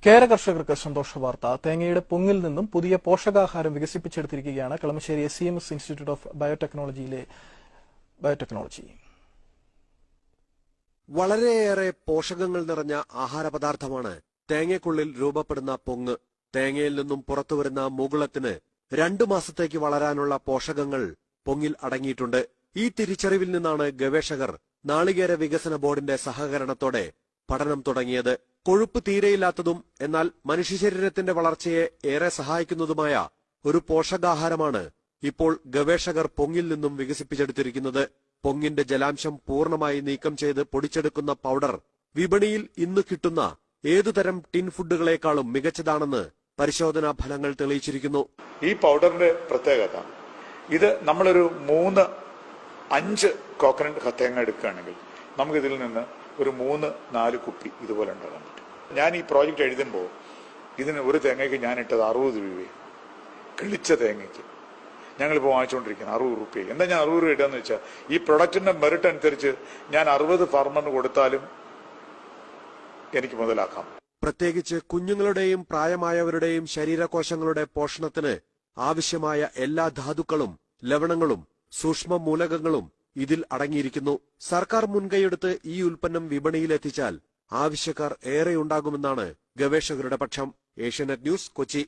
കേര കർഷകർക്ക് സന്തോഷ വാർത്ത. തേങ്ങയുടെ പൊങ്ങിൽ നിന്നും പുതിയ പോഷകാഹാരം വികസിപ്പിച്ചെടുത്തിരിക്കുകയാണ് കളമശ്ശേരി SCMS ഇൻസ്റ്റിറ്റ്യൂട്ട് ഓഫ് ബയോടെക്നോളജിയിലെ ബയോടെക്നോളജി. വളരെയേറെ പോഷകങ്ങൾ നിറഞ്ഞ ആഹാരപദാർത്ഥമാണ് തേങ്ങയ്ക്കുള്ളിൽ രൂപപ്പെടുന്ന പൊങ്ങ്. തേങ്ങയിൽ നിന്നും പുറത്തുവരുന്ന മുകുളത്തിന് 2 മാസത്തേക്ക് വളരാനുള്ള പോഷകങ്ങൾ പൊങ്ങിൽ അടങ്ങിയിട്ടുണ്ട്. ഈ തിരിച്ചറിവിൽ നിന്നാണ് ഗവേഷകർ നാളികേര വികസന ബോർഡിന്റെ സഹകരണത്തോടെ പഠനം തുടങ്ങിയത്. കൊഴുപ്പ് തീരെയില്ലാത്തതും എന്നാൽ മനുഷ്യശരീരത്തിന്റെ വളർച്ചയെ ഏറെ സഹായിക്കുന്നതുമായ ഒരു പോഷകാഹാരമാണ് ഇപ്പോൾ ഗവേഷകർ പൊങ്ങിൽ നിന്നും വികസിപ്പിച്ചെടുത്തിരിക്കുന്നത്. പൊങ്ങിന്റെ ജലാംശം പൂർണ്ണമായി നീക്കം ചെയ്ത് പൊടിച്ചെടുക്കുന്ന പൌഡർ വിപണിയിൽ ഇന്ന് കിട്ടുന്ന ഏതുതരം ടിൻ ഫുഡുകളെക്കാളും മികച്ചതാണെന്ന് പരിശോധനാ ഫലങ്ങൾ തെളിയിച്ചിരിക്കുന്നു. ഈ പൗഡറിന്റെ പ്രത്യേകത, ഇത് നമ്മളൊരു 3-5 കോക്കനട്ട് തേങ്ങ എടുക്കുകയാണെങ്കിൽ നമുക്കിതിൽ നിന്ന് ഒരു 3-4 കുപ്പി ഇതുപോലെ ഉണ്ടാകാൻ പറ്റും. ഞാൻ ഈ പ്രോജക്റ്റ് എഴുതുമ്പോൾ ഇതിന് ഒരു തേങ്ങയ്ക്ക് ഞാൻ ഇട്ടത് 60 രൂപയും, കിളിച്ച തേങ്ങയ്ക്ക് ഞങ്ങളിപ്പോൾ വാങ്ങിച്ചുകൊണ്ടിരിക്കുന്നത് 60 രൂപയ്ക്ക്. എന്താ ഞാൻ 60 രൂപ ഇടാന്ന് വെച്ചാൽ ഈ പ്രൊഡക്റ്റിന്റെ മെറിറ്റ് അനുസരിച്ച് ഞാൻ 60 ഫാർമറിന് കൊടുത്താലും എനിക്ക് മുതലാക്കാം. പ്രത്യേകിച്ച് കുഞ്ഞുങ്ങളുടെയും പ്രായമായവരുടെയും ശരീരകോശങ്ങളുടെ പോഷണത്തിന് ആവശ്യമായ എല്ലാ ധാതുക്കളും ലവണങ്ങളും സൂക്ഷ്മ മൂലകങ്ങളും ഇതിൽ അടങ്ങിയിരിക്കുന്നു. സർക്കാർ മുൻകൈയെടുത്ത് ഈ ഉൽപ്പന്നം വിപണിയിലെത്തിച്ചാൽ ആവശ്യക്കാർ ഏറെയുണ്ടാകുമെന്നാണ് ഗവേഷകരുടെ പക്ഷം. ഏഷ്യാനെറ്റ് ന്യൂസ്, കൊച്ചി.